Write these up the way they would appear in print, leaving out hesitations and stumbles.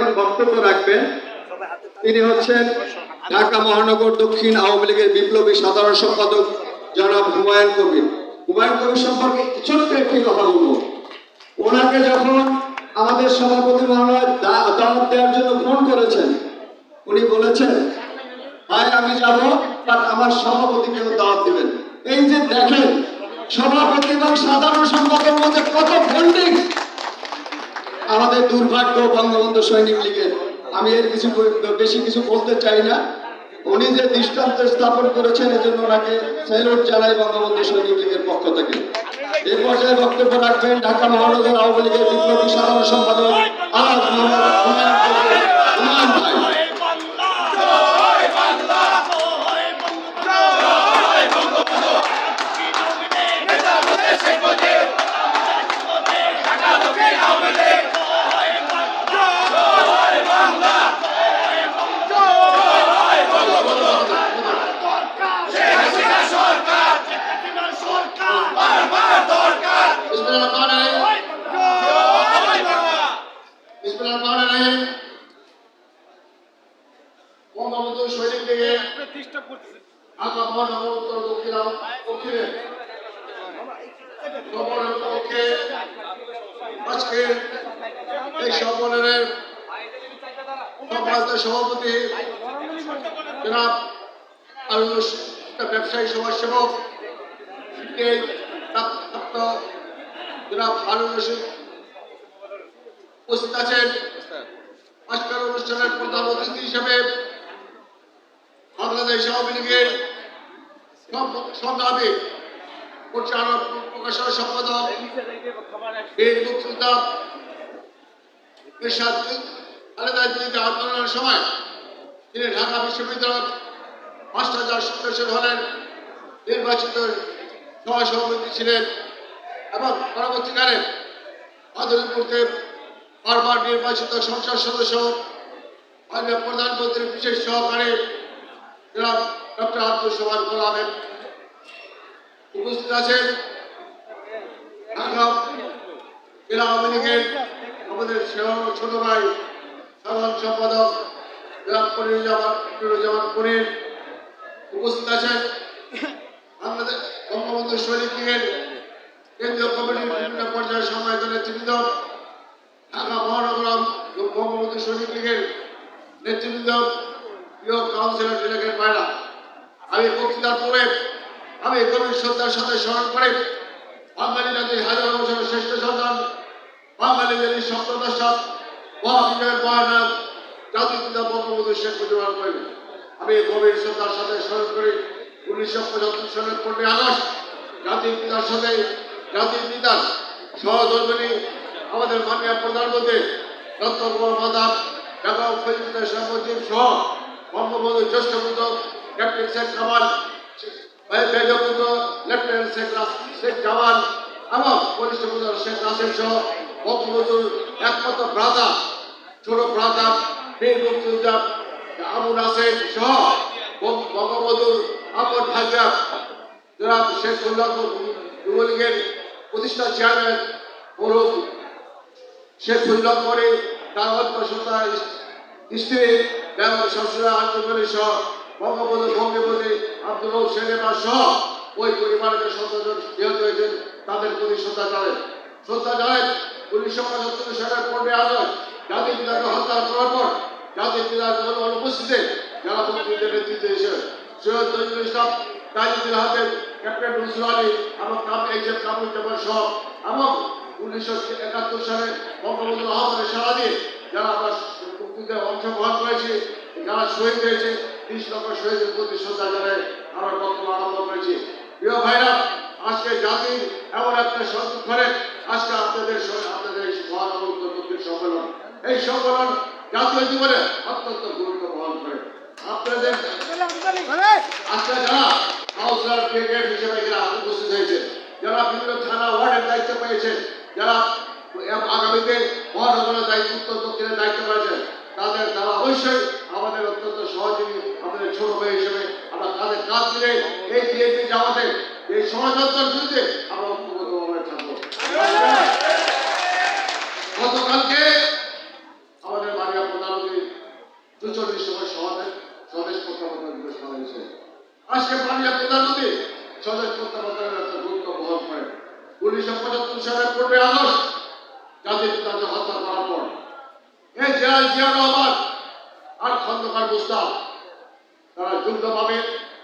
এখন বক্তব্য রাখবেন তিনি হচ্ছেন ঢাকা মহানগর দক্ষিণ আওয়ামী লীগের বিপ্লবী সাধারণ সম্পাদক জনাব হুমায়ুন কবির। হুমায়ুন কবির সম্পর্কে ছোট্ট একটি কথা বলবো। ওনাকে যখন আমাদের সভাপতি মহোদয় দাওয়াত দেওয়ার জন্য ফোন করেছেন, উনি বলেছেন ভাই আমি যাব, বাট আমার সভাপতিকেও দাওয়াত দিবেন। এই যে দেখেন সভাপতি এবং সাধারণ সম্পাদকের মধ্যে কত বন্ডিং। আমাদের দুর্ভাগ্য বঙ্গবন্ধু সৈনিক লীগের, আমি এর বেশি কিছু বলতে চাই না। উনি যে দৃষ্টান্ত স্থাপন করেছেন এজন্য ওনাকে স্যালুট জানাই বঙ্গবন্ধু সৈনিক লীগের পক্ষ থেকে। এই পর্যায়ে বক্তব্য রাখবেন ঢাকা মহানগর আওয়ামী লীগের বিপ্লবী সাধারণ সম্পাদক আলাদ মোহাম্মদ হুমায়ুন ভাই। বঙ্গবন্ধু সৈনিক লীগের ঢাকা মহানগর উত্তর দক্ষিণে পক্ষে আজকে এই সম্মেলনের সভাপতি জনাব ব্যবসায়ী সমাজসেবক জনাব হারুন রশিদ উপস্থিত আছেন। আজকের অনুষ্ঠানের প্রধান অতিথি হিসেবে বাংলাদেশ আওয়ামী লীগের সংগ্রামী প্রকাশনা সম্পাদক বীর মুক্তিযোদ্ধা এরশাদ খালেদার বিরুদ্ধে আন্দোলনের সময় তিনি ঢাকা বিশ্ববিদ্যালয়ের মাস্টারদার সদস্য হলেন, নির্বাচিত সহসভাপতি ছিলেন এবং পরবর্তীকালে আধুনিকপুরতে বারবার নির্বাচিত সংসদ সদস্য মাননীয় প্রধানমন্ত্রীর বিশেষ সহকারী জনাব ডক্টর আব্দুল সোহান গোলামের উপস্থিত আছেন। ঢাকা জেলা আওয়ামী লীগের আমাদের ছোট ভাই সাধারণ সম্পাদক জনাব নুরুজ্জামান পনির উপস্থিত আছেন। বাংলাদেশ বঙ্গবন্ধু সৈনিক লীগের কেন্দ্রীয় কমিটির বিভিন্ন পর্যায়ের সম্মানিত নেতৃবৃন্দ, ঢাকা মহানগর বঙ্গবন্ধু সৈনিক লীগের নেতৃবৃন্দ, প্রিয় কাউন্সিলর এলাকার ভাইরা, আমি বক্তৃতার পূর্বে আমি গভীর শ্রদ্ধার সাথে স্মরণ করে বাঙালি জাতির হাজার বছরের শ্রেষ্ঠ সন্তান, বাঙালি জাতির সপ্তদশা মহাবিজয়ের মহানায়ক জাতির পিতা বঙ্গবন্ধু শেখ মুজিবুর রহমান আমি গভীর শ্রদ্ধার সাথে স্মরণ করি 1975 সালের 15 আগস্ট জাতির পিতার সাথে জাতির পিতার সহধর্মিণী আমাদের মাননীয় প্রধানমন্ত্রী ডক্টর মোহাম্মদ মাদাব এবং ফৈজুদ্দিন শাহ মুজিব সহ বঙ্গবন্ধুর জ্যেষ্ঠ পুত্র ক্যাপ্টেন শেখ কামাল, মেজর পুত্র লেফটেন্যান্ট শেখ জামাল এবং কনিষ্ঠ পুত্র শেখ নাসির সহ বঙ্গবন্ধুর একমাত্র ভ্রাতা ছোট ভ্রাতা বীর মুক্তিযোদ্ধা আবু নাসের সহ বঙ্গবন্ধুর আপন ভাইরা জনাব শেখুল্লাহ যুবলীগের প্রতিষ্ঠা চেয়ারম্যান মরহুম শেখুল্লাহ পরে তার অল্পসন্তান স্ত্রী এবং শ্বশুরা আন্তর্জাতিক সহ বঙ্গবন্ধু ভঙ্গিপতি আব্দুল রৌফ সেনেমা সহ ওই পরিবারের সদস্যজন নিহত হয়েছেন, তাদের প্রতি শ্রদ্ধা জানেন। 1975 সালের 15 আগস্ট জাতির পিতাকে হত্যা করার পর জাতির পিতার অনুপস্থিতিতে যারা মুক্তিযুদ্ধের নেতৃত্ব হিসেবে সৈয়দ নজরুল ইসলাম, তাজউদ্দিন আহমেদ, ক্যাপ্টেন নজরুল আলী এবং এইচএফ কামরুজ্জামান সহ এবং 1971 সালে বঙ্গবন্ধুর আহ্বানে সাড়া দিয়ে যারা আমরা মুক্তিযুদ্ধে অংশগ্রহণ করেছি, যারা শহীদ হয়েছে 30 লক্ষ শহীদের প্রতি শ্রদ্ধা জানায় আমরা বক্তব্য আরম্ভ করেছি। প্রিয় ভাইরা, আজকে জাতির এমন একটা সংস্কৃতি আজকে আপনাদের এই মহানগর কর্তৃক সম্মেলন, এই সম্মেলন জাতীয় জীবনে অত্যন্ত গুরুত্ব বহন করে। আপনাদের আজকে যারা কাউন্সিলর ব্রিগেড হিসেবে যারা উপস্থিত হয়েছে, যারা বিভিন্ন থানা ওয়ার্ডের দায়িত্ব পেয়েছেন, যারা আগামীতে মহানগরের দায়িত্ব উত্তর দক্ষিণের দায়িত্ব পেয়েছেন, তারা অবশ্যই আমাদের অত্যন্ত সহযোগী, আমাদের ছোট ভাই হিসেবে আমরা তাদের কাজ দিলে এই বিএনপি জামাতে এই ষড়যন্ত্রের বিরুদ্ধে আমরা ঐক্যবদ্ধভাবে থাকবো। গতকালকে আমাদের মাননীয় 42 সময় স্বদেশ প্রত্যাবর্তন দিবস পালন হয়েছে। আজকে মাননীয় প্রধানমন্ত্রী স্বদেশ প্রত্যাবর্তনের একটা গুরুত্ব বহন করেন। 1975 সালের 15 আগস্ট জাতির পিতাকে হত্যা করার পর এই জেনারেল জিয়া রহমান আর খন্দকার মুস্তাফ তারা যুদ্ধভাবে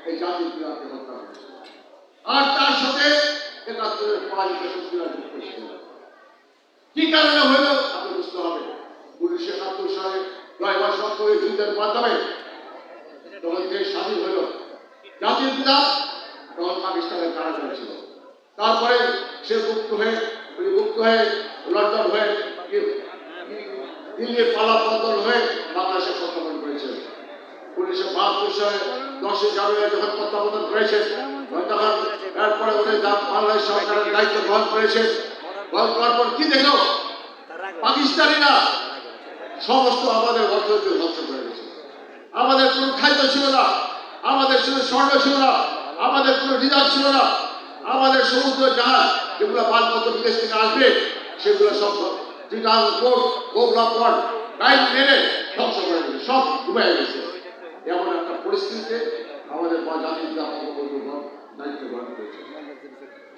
এই জাতির পিতাকে হত্যা করেছে। আর তার সাথে 71-এর পরাজিত শক্তিরা যুক্ত ছিল। কি কারণে হইল আপনি বুঝতে হবে। 1971 সালে 9 মাস রক্তের যুদ্ধের মাধ্যমে তখন দেশ স্বাধীন হইল। জাতির পিতা তখন পাকিস্তানের কারাগারে ছিল। তারপরে সে মুক্ত হয়ে লন্ডন হয়ে দিল্লির পালাবদল হয়ে বাংলাদেশে প্রত্যাবর্তন করেছে। 1972 সালে 10 জানুয়ারি যখন প্রত্যাবর্তন করেছেন তখন এরপরে উনি বাংলাদেশ সরকারের দায়িত্ব গ্রহণ করেছেন। গ্রহণ করার পর কি দেখলো পাকিস্তানিরা সমস্ত আমাদের অর্থনীতি ধ্বংস করে গেছে। আমাদের কোনো খাদ্য ছিল না, আমাদের শুধু স্বর্ণ ছিল না, আমাদের কোনো রিজার্ভ ছিল না, আমাদের সমুদ্র জাহাজ যেগুলো মালপত্র বিদেশ থেকে আসবে সেগুলো সব টাইম মেনে ধ্বংস করে গেছে, সব ডুবে গেছে। এমন একটা পরিস্থিতিতে আমাদের জাতির দায়িত্ব গ্রহণ করেছে।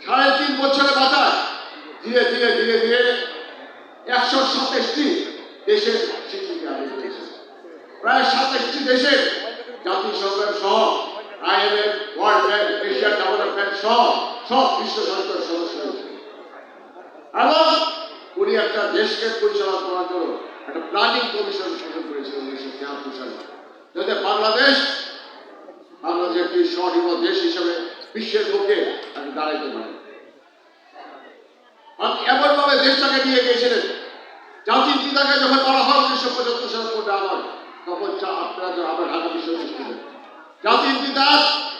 3.5 বছরের মাথায় ধীরে ধীরে ধীরে ধীরে 127টি দেশের স্বীকৃতি আদায় করেছে। প্রায় 27টি দেশের জাতিসংঘের সহ IMF, world bank, Asian development সহ সব বিশ্ব সংস্থার সদস্য হয়েছে। এবং উনি একটা দেশকে পরিচালনা করার জন্য একটা প্ল্যানিং কমিশন গঠন করেছিল 1973 সালে, যাতে বাংলাদেশ একটি স্বনির্ভর দেশ হিসেবে বিশ্বের বুকে দাঁড়াইতে পারে। এমন ভাবে দেশটাকে নিয়ে গিয়েছিলেন। জাতির পিতাকে যখন বলা হয় 1975 সালে 15 আগস্ট তখন আপনারা আবার ঢাকা বিশ্ববিদ্যালয় ছিলেন। জাতির পিতা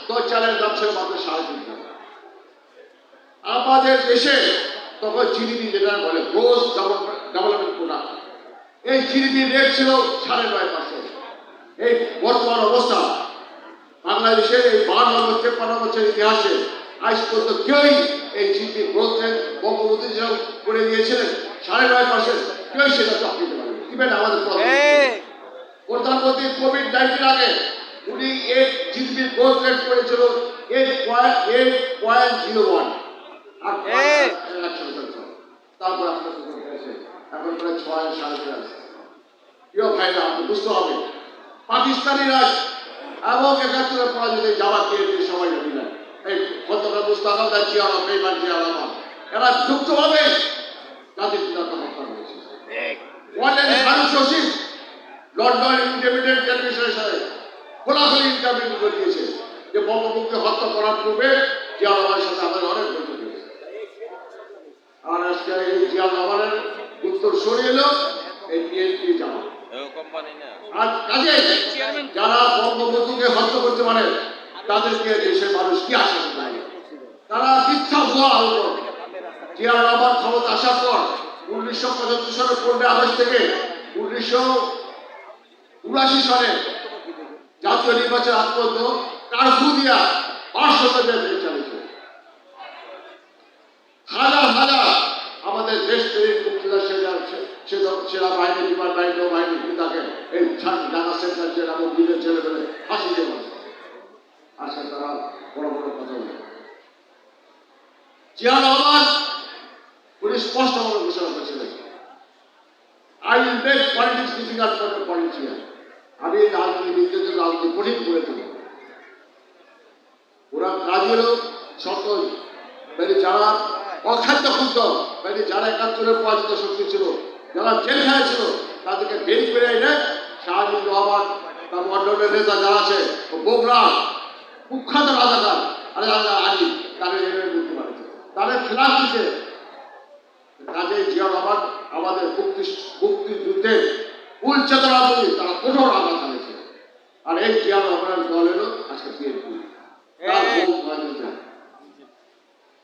তো চালের দাম ছিল মাত্র 3.5 টাকা। আমাদের দেশে তখন জিডিপি যেটা বলে গ্রোস ডেভেলপমেন্ট প্রোডাক্ট, এই জিডিপি রেট ছিল 9.5%। এই বর্তমান অবস্থা বাংলাদেশের এই 52-53 বছরের ইতিহাসে আজ পর্যন্ত কেউই এই জিডিপি গ্রোথ রেট বঙ্গবন্ধু যেসব করে দিয়েছিলেন 9.5%, কেউ সেটা চাপ দিতে পারেনি। ইভেন আমাদের প্রধানমন্ত্রী কোভিড-19 আগে উনি এই জিডিপি গ্রোথ রেট করেছিল 8.01 আর তারপর আপনার এখন প্রায় 6.5। প্রিয় ভাইরা আপনি বুঝতে হবে পাকিস্তানিরা এবং 71-এর পরাজিত জামাতকে সবাই দিলেন এই খন্দকার মুস্তাফা জিয়া রহমান এরা যুক্তভাবে জাতির পিতাকে হত্যা করেছে। লন্ডন ইন্ডিপেন্ডেন্ট টেলিভিশনের সাথে খোলাখুলি ইন্টারভিউ করে দিয়েছে যে বঙ্গবন্ধুকে হত্যা করার পূর্বে জিয়া রহমানের সাথে আমাদের অনেক বৈঠক হয়েছে। আর আজকে এই জিয়া রহমানের উত্তর সরিয়ে এলো এই বিএনপি জামাত। আর কাজে যারা বঙ্গবন্ধুকে হত্যা করতে পারে তাদেরকে দেশের মানুষ কি আশা করে? তারা মিথ্যা ভুয়া আলোচনা। জিয়া রহমান ক্ষমতা আসার পর 1975 সালের 15 আগস্ট থেকে 1979 সালে জাতীয় নির্বাচন আগ পর্যন্ত কারফিউ দিয়া 500 দেশ চালিয়েছে। হাজার হাজার আমাদের দেশ থেকে মুক্তিযোদ্ধা সেনাবাহিনী, বিমান বাহিনী, নৌবাহিনী তাকে এই ঢাকা সেন্ট্রাল জেল এবং বিলের জেলে ফেলে ফাঁসি দিয়ে বলে। আজকে তারা বড় বড় কথা বলে। জিয়া রহমান উনি স্পষ্টভাবে ঘোষণা করেছিলেন, I will make politics difficult for the politician. আমি রাজনীতি কঠিন করে তুলব। ওরা কাজ হলো শর্ত যারা অখাদ্য ক্ষুদ্র যারা 71-এর পরাজিত শক্তি ছিল, যারা জেলখানায় ছিল তাদেরকে বের করে এনে শাহজিদ রহমান তার মন্ডলের নেতা যারা আছে বোগরা কুখ্যাত রাজাকার আলী তাদের মুক্তি পাচ্ছে, তাদের খেলাফ দিচ্ছে। কাজে জিয়া রহমান আমাদের মুক্তিযুদ্ধের মূল চেতনা বলি তারা কঠোর আঘাত আনেছে। আর এই জিয়া রহমানের দল এলো আজকে বিএনপি।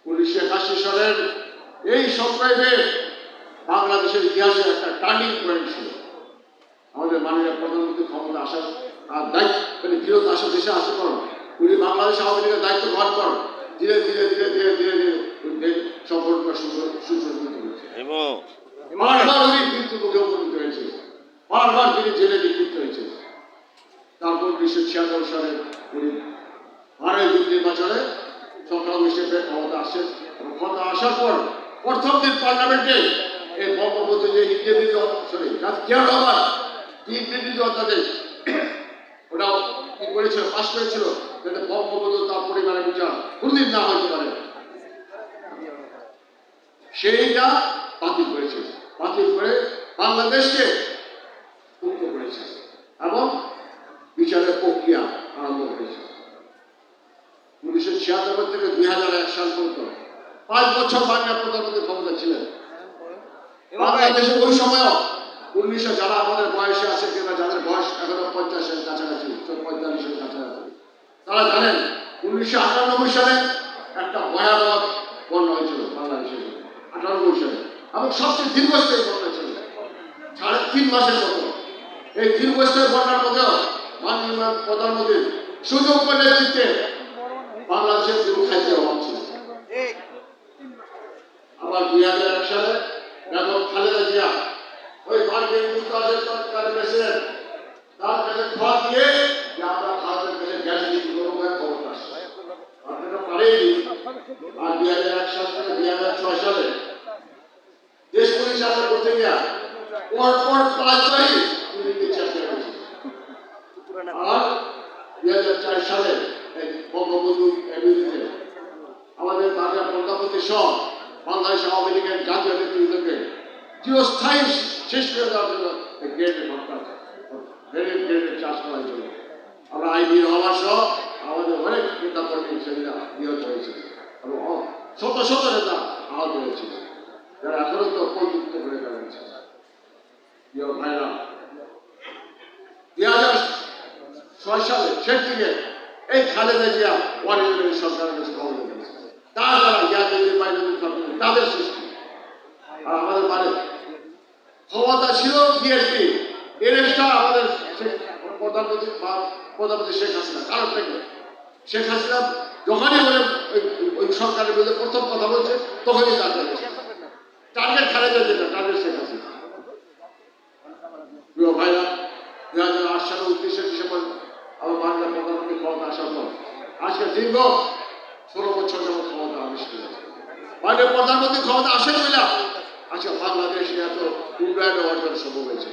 1981 সালের এই সংগ্রামে বাংলাদেশের ইতিহাসে একটা টার্নিং পয়েন্ট ছিল। আমাদের মাননীয় প্রধানমন্ত্রী ক্ষমতা আসার আর দায়িত্ব ফিরত আসার দেশে আসে করেন উনি বাংলাদেশ আওয়ামী লীগের দায়িত্ব গ্রহণ করেন। ধীরে ধীরে ধীরে ধীরে ধীরে ধীরে সম্পর্কটা সুসংগঠিত হয়েছে। বারবার উনি মৃত্যুর মুখে উপনীত হয়েছে, বারবার তিনি জেলে নিক্ষিপ্ত হয়েছে। তারপর 1996 সালে উনি 12 জুন নির্বাচনে সংখ্যাগরিষ্ঠের ক্ষমতা আসেন এবং ক্ষমতা আসার পর প্রথম দিন পার্লামেন্টে এই বঙ্গবন্ধু যে জিয়া রহমান ইন্দ্রনীতি অধ্যাদেশ ওটাও কি করেছিল, পাশ করেছিল যাতে বঙ্গবন্ধু তার পরিবারের বিচার কোনদিন না হতে পারে, সেইটা বাতিল করেছে। বাতিল করে বাংলাদেশকে মুক্ত করেছে এবং বিচারের প্রক্রিয়া আরম্ভ করেছে। 1976 থেকে 2001 সাল পর্যন্ত 5 বছর বাংলা প্রধানমন্ত্রী ক্ষমতা ছিলেন। বাংলাদেশে ওই সময়ও 1900 যারা আমাদের বয়সে আছে কিংবা যাদের বয়স এখনো 50-এর কাছাকাছি 45-এর কাছাকাছি তারা জানেন 1998 সালে একটা ভয়াবহ বন্যা হয়েছিল বাংলাদেশে 98 সালে এবং সবচেয়ে দীর্ঘস্থায়ী বন্যা ছিল 3.5 মাসের মতো। এই দীর্ঘস্থায়ী বন্যার মধ্যেও মাননীয় প্রধানমন্ত্রীর সুযোগ্য নেতৃত্বে বাংলাদেশের কোনো খাদ্যের অভাব ছিল। আবার 2001 সালে বেগম খালেদা জিয়া ওই মার্কিন যুক্তরাষ্ট্রের প্রেসিডেন্ট তার কাছে খোয়া দিয়ে যে আমরা ভারতের কাছে গ্যাস বিক্রি করবো খবর আসছে আপনারা পারেনি। আর 2001 সাল থেকে 2006 সালে দেশ পরিচালনা করতে গিয়া পরপর 5 বারই তিনি চেষ্টা করেছেন। আর 2004 সালে বঙ্গবন্ধু বিরুদ্ধে আমাদের বাংলা প্রধানমন্ত্রী সহ বাংলাদেশ আওয়ামী লীগের জাতীয় নেতৃত্বকে চিরস্থায়ী শেষ করে দেওয়ার জন্য গ্রেনেড চাষ করার জন্য আমরা আইবি হওয়ার সহ আমাদের অনেক নেতা কর্মী সেদিনা নিহত হয়েছিল এবং শত শত নেতা আহত হয়েছিল যারা এখনো তো পরিযুক্ত করে দাঁড়িয়েছে। প্রিয় ভাইরা, 2006 সালে শেষ দিকে এই খালেদা জিয়া ওয়ারিজের সরকারের কাছে ক্ষমতা দিয়েছে তারা ইয়াদের বাইরে তাদের সৃষ্টি। আর আমাদের মানে ক্ষমতা ছিল বিএনপি এর একটা আমাদের প্রধানমন্ত্রী শেখ হাসিনা। কারণ থেকে শেখ হাসিনা যখনই বলে ওই সরকারের বিরুদ্ধে প্রথম কথা বলছে তখনই টার্গেট খালেদা যেটা টার্গেট শেখ হাসিনা। প্রিয় ভাইরা, 2008 সালে 29শে ডিসেম্বর আমার বাংলা প্রধানমন্ত্রী ক্ষমতা আসার পর আজকে দীর্ঘ 16 বছর যেমন ক্ষমতা আবিষ্কার হয়েছে। মানে প্রধানমন্ত্রী ক্ষমতা আসেন বলে আজকে বাংলাদেশে এত উন্নয়ন অর্জন সম্ভব হয়েছে।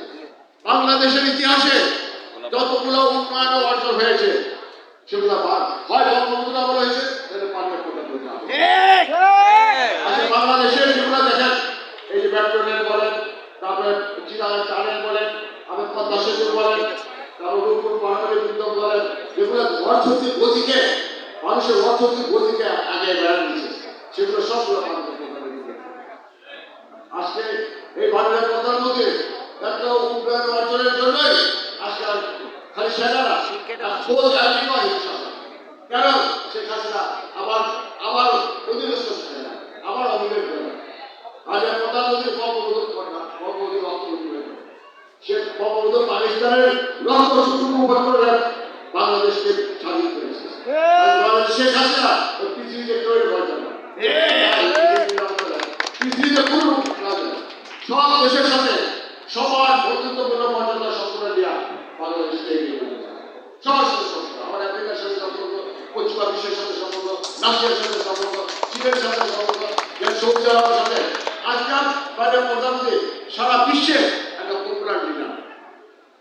বাংলাদেশের ইতিহাসে যতগুলো উন্নয়ন অর্জন হয়েছে সেগুলো হয় বঙ্গবন্ধু আমল হয়েছে পানির প্রধানমন্ত্রী বাংলাদেশের যেগুলো দেখেন এই যে মেট্রো রেল বলেন, তারপরে চিরাং টানেল বলেন, আবার পদ্মা সেতু বলেন, তারপর রূপপুর মহানগরী বিদ্যুৎ বলেন, যেগুলো অর্থনৈতিক গতিকে মানুষের অর্থনৈতিক গতিকে আগে বেড়া দিচ্ছে সেগুলো সবগুলো আজকে এই বাংলার প্রধানমন্ত্রী একটা উন্নয়ন অর্জনের জন্যই আজকে খালি সেনারা কেন শেখ হাসিনা আবার অধীনস্থ সেনা আবার অভিযোগ করে আজ প্রধানমন্ত্রী বঙ্গবন্ধুর অর্থনীতি সে বঙ্গবন্ধু পাকিস্তানের লক্ষ করে বাংলাদেশকে স্বাধীন করেছে। শেখ হাসিনা পৃথিবীতে তৈরি করার জন্য পৃথিবীতে কোনো সব দেশের সাথে সবার বন্ধুত্বপূর্ণ মর্যাদা সম্পূর্ণ দেওয়া বাংলাদেশকে এগিয়ে নিয়ে যায়। সবার সাথে সম্পর্ক আমার আমেরিকার সাথে সম্পর্ক, পশ্চিমা বিশ্বের সাথে সম্পর্ক, রাশিয়ার সাথে সম্পর্ক, চীনের সাথে সম্পর্ক, সৌদি আরবের সাথে। আজকাল বাইরের প্রধানমন্ত্রী সারা বিশ্বে একটা পপুলার লিডার।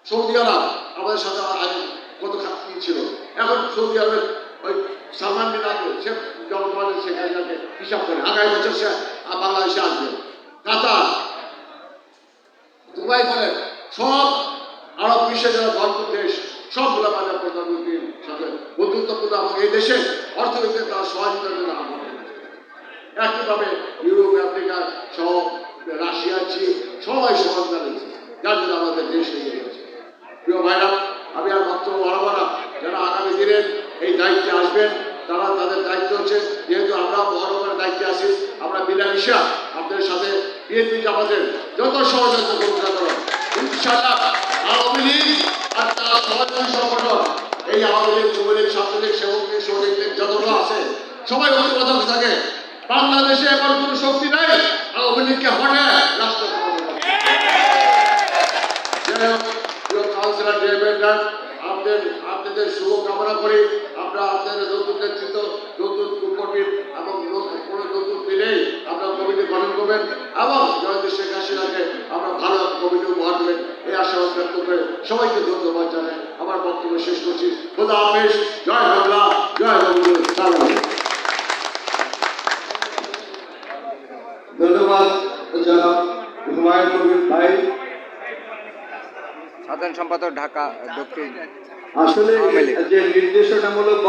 সৌদি আরব আমাদের সাথে আগে কত খাতি ছিল, এখন সৌদি আরবের ওই সালমান বিন আব্দুল সে জনগণের শেখ হাসিনাকে হিসাব করে আগামী বছর সে বাংলাদেশে আসবে। কাতার, দুবাই বলেন, সব আরব বিশ্বের যারা ভরপুর দেশ সবগুলো বাজার প্রধানমন্ত্রীর সাথে বন্ধুত্বপূর্ণ এবং এই দেশের অর্থনীতিতে তারা সহযোগিতার জন্য আহ্বান করেছে। একইভাবে ইউরোপ, আফ্রিকা সহ রাশিয়া, চীন সবাই সহযোগিতা দিয়েছে, যার জন্য আমাদের দেশ এগিয়ে গেছে। প্রিয় ভাইরা, আমি আর বক্তব্য বাড়াবো না। যারা আগামী দিনে এই দায়িত্বে আসবেন তারা তাদের দায়িত্ব হচ্ছে, যেহেতু আমরা মহানগরের দায়িত্বে আছি, আমরা মিলামিশা আপনাদের সাথে বিএনপি জামাতের যত সহযোগিতা করতে করো ইনশাআল্লাহ আওয়ামী লীগ আর তার সহযোগী সংগঠন এই আওয়ামী লীগ, যুবলীগ, ছাত্রলীগ, সেবক লীগ, শ্রমিক লীগ যতগুলো আছে সবাই ঐক্যবদ্ধ থাকে। বাংলাদেশে এবার কোনো শক্তি নাই আওয়ামী লীগকে হটে রাষ্ট্র কাউন্সিলর আপনাদের শুভ কামনা করি। আপনারা আপনাদের নতুন নেতৃত্ব, নতুন কমিটি এবং কোনো নতুন দিলেই আপনারা কমিটি গঠন করবেন এবং জয়ন্তী শেখ হাসিনাকে আমরা ভালো কমিটি উপহার দেবেন, এই আশাবাদ ব্যক্ত করে সবাইকে ধন্যবাদ জানাই আমার বক্তব্য শেষ করছি। খোদা হাফেজ। জয় বাংলা, জয় বঙ্গবন্ধু। সালাম। ধন্যবাদ জনাব হুমায়ুন কবির ভাই। সাধারণ সম্পাদক, ঢাকা দক্ষিণ আসলে আওয়ামী লীগ। যে নির্দেশনামূলক